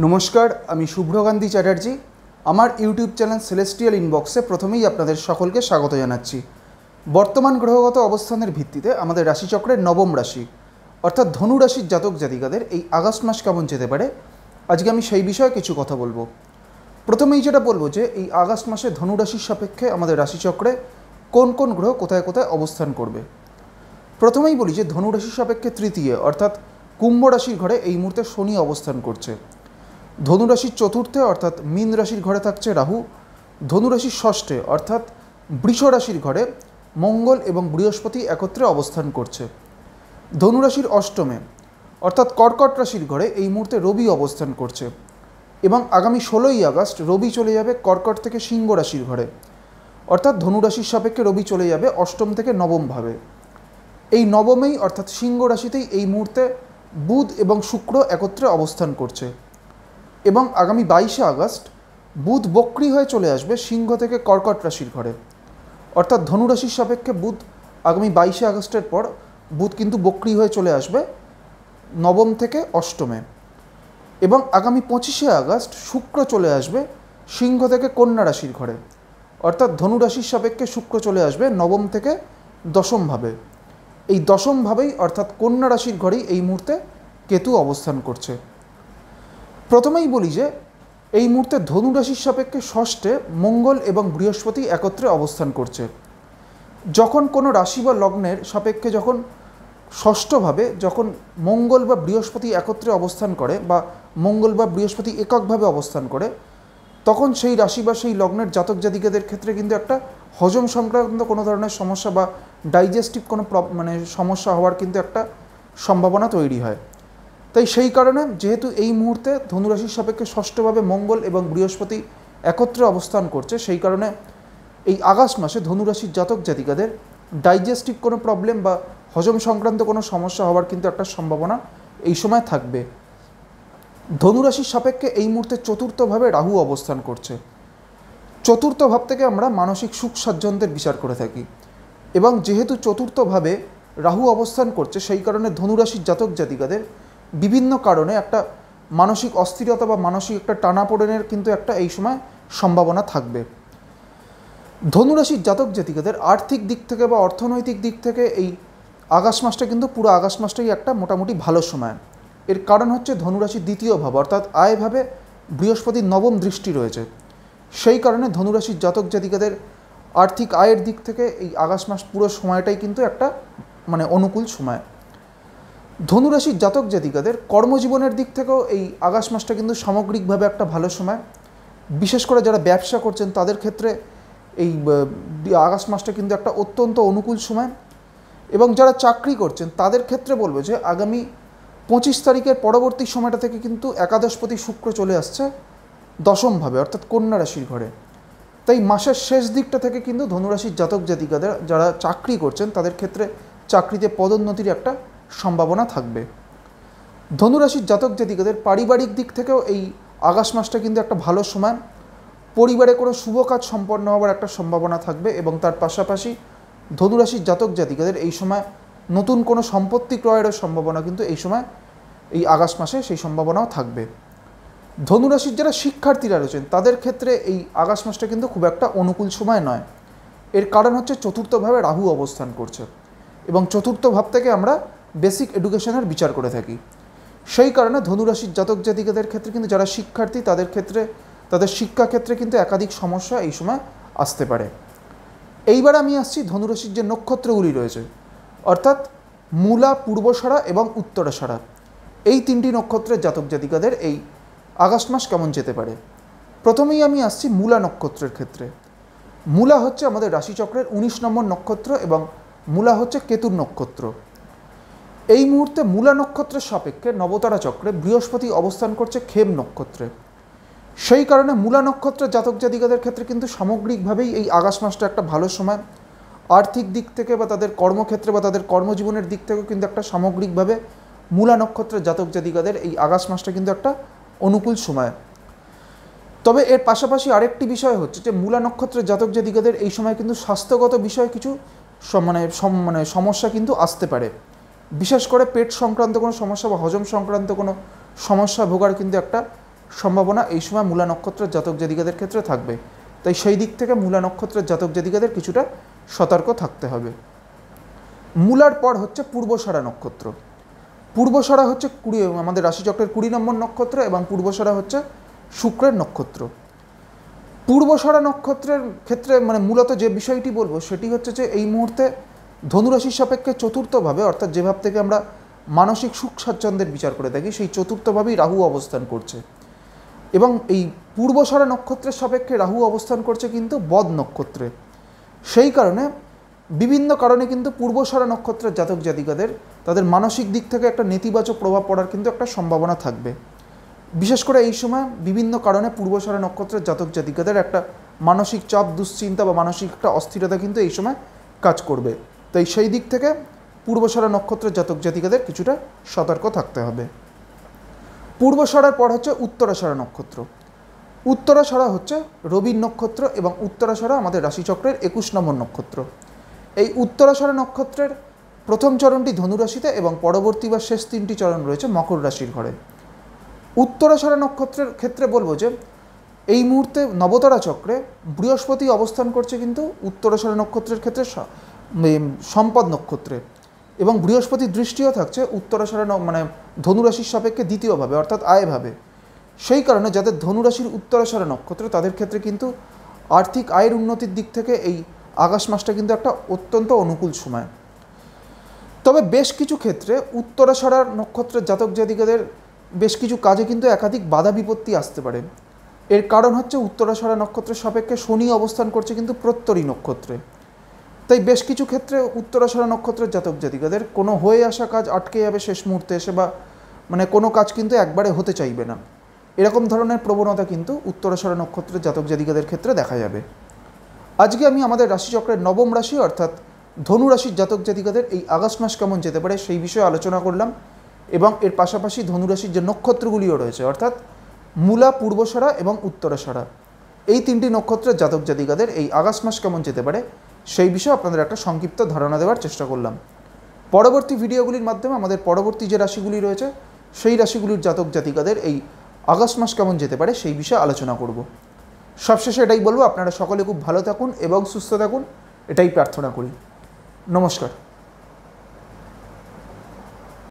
নমস্কার, আমি শুভ্রকান্তি চ্যাটার্জি। আমার ইউটিউব চ্যানেল সেলেস্টিয়াল ইনবক্সে প্রথমেই আপনাদের সকলকে স্বাগত জানাচ্ছি। বর্তমান গ্রহগত অবস্থানের ভিত্তিতে আমাদের রাশিচক্রের নবম রাশি অর্থাৎ ধনু রাশির জাতক জাতিকাদের এই আগস্ট মাস কেমন যেতে পারে, আজকে আমি সেই বিষয়ে কিছু কথা বলবো। প্রথমেই যেটা বলবো যে এই আগস্ট মাসে ধনু রাশির সাপেক্ষে আমাদের রাশিচক্রে কোন কোন গ্রহ কোথায় কোথায় অবস্থান করবে। প্রথমেই বলি যে ধনু রাশির সাপেক্ষে তৃতীয় অর্থাৎ কুম্ভ রাশির ঘরে এই মুহূর্তে শনি অবস্থান করছে। ধনুরাশির চতুর্থে অর্থাৎ মীন রাশির ঘরে থাকছে রাহু। ধনুরাশির ষষ্ঠে অর্থাৎ বৃষ রাশির ঘরে মঙ্গল এবং বৃহস্পতি একত্রে অবস্থান করছে। ধনুরাশির অষ্টমে অর্থাৎ কর্কট রাশির ঘরে এই মুহূর্তে রবি অবস্থান করছে এবং আগামী 16ই আগস্ট রবি চলে যাবে কর্কট থেকে সিংহ রাশির ঘরে, অর্থাৎ ধনুরাশির সাপেক্ষে রবি চলে যাবে অষ্টম থেকে নবম ভাবে। এই নবমেই অর্থাৎ সিংহ রাশিতেই এই মুহূর্তে বুধ এবং শুক্র একত্রে অবস্থান করছে এবং আগামী 22শে আগস্ট বুধ বক্রী হয়ে চলে আসবে সিংহ থেকে কর্কট রাশির ঘরে, অর্থাৎ ধনুরাশির সাপেক্ষে বুধ আগামী 22শে আগস্টের পর বুধ কিন্তু বক্রী হয়ে চলে আসবে নবম থেকে অষ্টমে এবং আগামী 25শে আগস্ট শুক্র চলে আসবে সিংহ থেকে কন্যা রাশির ঘরে, অর্থাৎ ধনুরাশির সাপেক্ষে শুক্র চলে আসবে নবম থেকে দশম ভাবে। এই দশম ভাবেই অর্থাৎ কন্যা রাশির ঘরেই এই মুহূর্তে কেতু অবস্থান করছে। প্রথমেই বলি যে এই মুহূর্তে ধনু রাশির সাপেক্ষে ষষ্ঠে মঙ্গল এবং বৃহস্পতি একত্রে অবস্থান করছে। যখন কোনো রাশি বা লগ্নের সাপেক্ষে যখন ষষ্ঠভাবে যখন মঙ্গল বা বৃহস্পতি একত্রে অবস্থান করে বা মঙ্গল বা বৃহস্পতি এককভাবে অবস্থান করে, তখন সেই রাশি বা সেই লগ্নের জাতক জাতিকাদের ক্ষেত্রে কিন্তু একটা হজম সংক্রান্ত কোনো ধরনের সমস্যা বা ডাইজেস্টিভ কোনো সমস্যা হওয়ার কিন্তু একটা সম্ভাবনা তৈরি হয়। তাই সেই কারণে যেহেতু এই মুহূর্তে ধনুরাশির সাপেক্ষে ষষ্ঠভাবে মঙ্গল এবং বৃহস্পতি একত্রে অবস্থান করছে, সেই কারণে এই আগস্ট মাসে ধনুরাশির জাতক জাতিকাদের ডাইজেস্টিভ কোনো প্রবলেম বা হজম সংক্রান্ত কোনো সমস্যা হওয়ার কিন্তু একটা সম্ভাবনা এই সময় থাকবে। ধনুরাশির সাপেক্ষে এই মুহূর্তে চতুর্থভাবে রাহু অবস্থান করছে। চতুর্থ ভাব থেকে আমরা মানসিক সুখ স্বাচ্ছন্দ্যের বিচার করে থাকি এবং যেহেতু চতুর্থভাবে রাহু অবস্থান করছে, সেই কারণে ধনুরাশির জাতক জাতিকাদের বিভিন্ন কারণে একটা মানসিক অস্থিরতা বা মানসিক একটা টানাপোড়েনের কিন্তু একটা এই সময় সম্ভাবনা থাকবে। ধনুরাশির জাতক জাতিকাদের আর্থিক দিক থেকে বা অর্থনৈতিক দিক থেকে এই আগস্ট মাসটা কিন্তু পুরো আগস্ট মাসটাই একটা মোটামুটি ভালো সময়। এর কারণ হচ্ছে ধনুরাশির দ্বিতীয় ভাব অর্থাৎ আয়ভাবে বৃহস্পতির নবম দৃষ্টি রয়েছে। সেই কারণে ধনুরাশির জাতক জাতিকাদের আর্থিক আয়ের দিক থেকে এই আগস্ট মাস পুরো সময়টাই কিন্তু একটা অনুকূল সময়। ধনুরাশির জাতক জাতিকাদের কর্মজীবনের দিক থেকেও এই আগস্ট মাসটা কিন্তু সামগ্রিকভাবে একটা ভালো সময়। বিশেষ করে যারা ব্যবসা করছেন তাদের ক্ষেত্রে এই আগস্ট মাসটা কিন্তু একটা অত্যন্ত অনুকূল সময় এবং যারা চাকরি করছেন তাদের ক্ষেত্রে বলবো যে আগামী 25 তারিখের পরবর্তী সময়টা থেকে কিন্তু একাদশপতি শুক্র চলে আসছে দশমভাবে অর্থাৎ কন্যা রাশির ঘরে। তাই মাসের শেষ দিকটা থেকে কিন্তু ধনুরাশির জাতক জাতিকাদের যারা চাকরি করছেন তাদের ক্ষেত্রে চাকরিতে পদোন্নতির একটা সম্ভাবনা থাকবে। ধনুরাশির জাতক জাতিকাদের পারিবারিক দিক থেকেও এই আগস্ট মাসটা কিন্তু একটা ভালো সময়। পরিবারে কোনো শুভ কাজ সম্পন্ন হওয়ার একটা সম্ভাবনা থাকবে এবং তার পাশাপাশি ধনুরাশির জাতক জাতিকাদের এই সময় নতুন কোনো সম্পত্তি ক্রয়েরও সম্ভাবনা কিন্তু এই সময় এই আগস্ট মাসে সেই সম্ভাবনাও থাকবে। ধনুরাশির যারা শিক্ষার্থীরা রয়েছেন তাদের ক্ষেত্রে এই আগস্ট মাসটা কিন্তু খুব একটা অনুকূল সময় নয়। এর কারণ হচ্ছে চতুর্থভাবে রাহু অবস্থান করছে এবং চতুর্থ ভাব থেকে আমরা বেসিক এডুকেশনের বিচার করে থাকি। সেই কারণে ধনুরাশির জাতক জাতিকাদের ক্ষেত্রে কিন্তু যারা শিক্ষার্থী তাদের ক্ষেত্রে তাদের শিক্ষাক্ষেত্রে কিন্তু একাধিক সমস্যা এই সময় আসতে পারে। এইবার আমি আসছি ধনুরাশির যে নক্ষত্রগুলি রয়েছে অর্থাৎ মূলা, পূর্বষাঢ়া এবং উত্তরাষাঢ়া, এই তিনটি নক্ষত্রের জাতক জাতিকাদের এই আগস্ট মাস কেমন যেতে পারে। প্রথমেই আমি আসছি মূলা নক্ষত্রের ক্ষেত্রে। মূলা হচ্ছে আমাদের রাশিচক্রের 19 নম্বর নক্ষত্র এবং মূলা হচ্ছে কেতুর নক্ষত্র। এই মুহূর্তে মূলা নক্ষত্রের সাপেক্ষে নবতারা চক্রে বৃহস্পতি অবস্থান করছে খেম নক্ষত্রে। সেই কারণে মূলা নক্ষত্রের জাতক জাতিকাদের ক্ষেত্রে কিন্তু সামগ্রিকভাবেই এই আগস্ট মাসটা একটা ভালো সময়। আর্থিক দিক থেকে বা তাদের কর্মক্ষেত্রে বা তাদের কর্মজীবনের দিক থেকেও কিন্তু একটা সামগ্রিকভাবে মূলা নক্ষত্রের জাতক জাতিকাদের এই আগস্ট মাসটা কিন্তু একটা অনুকূল সময়। তবে এর পাশাপাশি আরেকটি বিষয় হচ্ছে যে মূলা নক্ষত্রের জাতক জাতিকাদের এই সময় কিন্তু স্বাস্থ্যগত বিষয়ে কিছু সমস্যা কিন্তু আসতে পারে। বিশেষ করে পেট সংক্রান্ত কোনো সমস্যা বা হজম সংক্রান্ত কোনো সমস্যা ভোগার কিন্তু একটা সম্ভাবনা এই সময় মূলা নক্ষত্রের জাতক জাতিকাদের ক্ষেত্রে থাকবে। তাই সেই দিক থেকে মূলা নক্ষত্রের জাতক জাতিকাদের কিছুটা সতর্ক থাকতে হবে। মূলার পর হচ্ছে পূর্বষাঢ়া নক্ষত্র। পূর্বষাঢ়া হচ্ছে আমাদের রাশিচক্রের 20 নম্বর নক্ষত্র এবং পূর্বষাঢ়া হচ্ছে শুক্রের নক্ষত্র। পূর্বষাঢ়া নক্ষত্রের ক্ষেত্রে মূলত যে বিষয়টি বলবো সেটি হচ্ছে যে এই মুহূর্তে ধনুরাশির সাপেক্ষে চতুর্থভাবে, অর্থাৎ যে ভাব থেকে আমরা মানসিক সুখ স্বাচ্ছন্দ্যের বিচার করে থাকি, সেই চতুর্থভাবেই রাহু অবস্থান করছে এবং এই পূর্বষাঢ়া নক্ষত্রের সাপেক্ষে রাহু অবস্থান করছে কিন্তু বদ নক্ষত্রে। সেই কারণে বিভিন্ন কারণে কিন্তু পূর্বষাঢ়া নক্ষত্রের জাতক জাতিকাদের তাদের মানসিক দিক থেকে একটা নেতিবাচক প্রভাব পড়ার কিন্তু একটা সম্ভাবনা থাকবে। বিশেষ করে এই সময় বিভিন্ন কারণে পূর্বষাঢ়া নক্ষত্রের জাতক জাতিকাদের একটা মানসিক চাপ, দুশ্চিন্তা বা মানসিক একটা অস্থিরতা কিন্তু এই সময় কাজ করবে। তাই সেই দিক থেকে পূর্বষাঢ়া নক্ষত্রের জাতক জাতিকাদের কিছুটা সতর্ক থাকতে হবে। পূর্বষাঢ়ার পর হচ্ছে উত্তরাষাঢ়া নক্ষত্র। উত্তরাষাঢ়া হচ্ছে রবির নক্ষত্র এবং উত্তরাষাঢ়া আমাদের রাশিচক্রের 21 নম্বর নক্ষত্র। এই উত্তরাষাঢ়া নক্ষত্রের প্রথম চরণটি ধনুরাশিতে এবং পরবর্তী বা শেষ 3টি চরণ রয়েছে মকর রাশির ঘরে। উত্তরাষাঢ়া নক্ষত্রের ক্ষেত্রে বলবো যে এই মুহূর্তে নবতারা চক্রে বৃহস্পতি অবস্থান করছে কিন্তু উত্তরাষাঢ়া নক্ষত্রের ক্ষেত্রে সম্পদ নক্ষত্রে, এবং বৃহস্পতির দৃষ্টিও থাকছে উত্তরাষাঢ়া ধনুরাশির সাপেক্ষে দ্বিতীয়ভাবে, অর্থাৎ আয়ভাবে। সেই কারণে যাদের ধনুরাশির উত্তরাষাঢ়া নক্ষত্র তাদের ক্ষেত্রে কিন্তু আর্থিক আয়ের উন্নতির দিক থেকে এই আগস্ট মাসটা কিন্তু একটা অত্যন্ত অনুকূল সময়। তবে বেশ কিছু ক্ষেত্রে উত্তরাষাঢ়া নক্ষত্রের জাতক জাতিকাদের বেশ কিছু কাজে কিন্তু একাধিক বাধা বিপত্তি আসতে পারে। এর কারণ হচ্ছে উত্তরাষাঢ়া নক্ষত্রের সাপেক্ষে শনি অবস্থান করছে কিন্তু প্রত্যরী নক্ষত্রে। তাই বেশ কিছু ক্ষেত্রে উত্তরাষাঢ়া নক্ষত্রের জাতক জাতিকাদের কোনো হয়ে আসা কাজ আটকে যাবে শেষ মুহূর্তে এসে, বা কোনো কাজ কিন্তু একবারে হতে চাইবে না, এরকম ধরনের প্রবণতা কিন্তু উত্তরাষাঢ়া নক্ষত্রের জাতক জাতিকাদের ক্ষেত্রে দেখা যাবে। আজকে আমি আমাদের রাশিচক্রের নবম রাশি অর্থাৎ ধনু রাশির জাতক জাতিকাদের এই আগস্ট মাস কেমন যেতে পারে সেই বিষয়ে আলোচনা করলাম, এবং এর পাশাপাশি ধনু রাশির যে নক্ষত্রগুলিও রয়েছে অর্থাৎ মূলা, পূর্বষাঢ়া এবং উত্তরাষাঢ়া, এই 3টি নক্ষত্রের জাতক জাতিকাদের এই আগস্ট মাস কেমন যেতে পারে সেই বিষয়ে আপনাদের একটা সংক্ষিপ্ত ধারণা দেওয়ার চেষ্টা করলাম। পরবর্তী ভিডিওগুলির মাধ্যমে আমাদের পরবর্তী যে রাশিগুলি রয়েছে সেই রাশিগুলির জাতক জাতিকাদের এই আগস্ট মাস কেমন যেতে পারে সেই বিষয়ে আলোচনা করব। সবশেষে এটাই বলবো, আপনারা সকলে খুব ভালো থাকুন এবং সুস্থ থাকুন, এটাই প্রার্থনা করি। নমস্কার।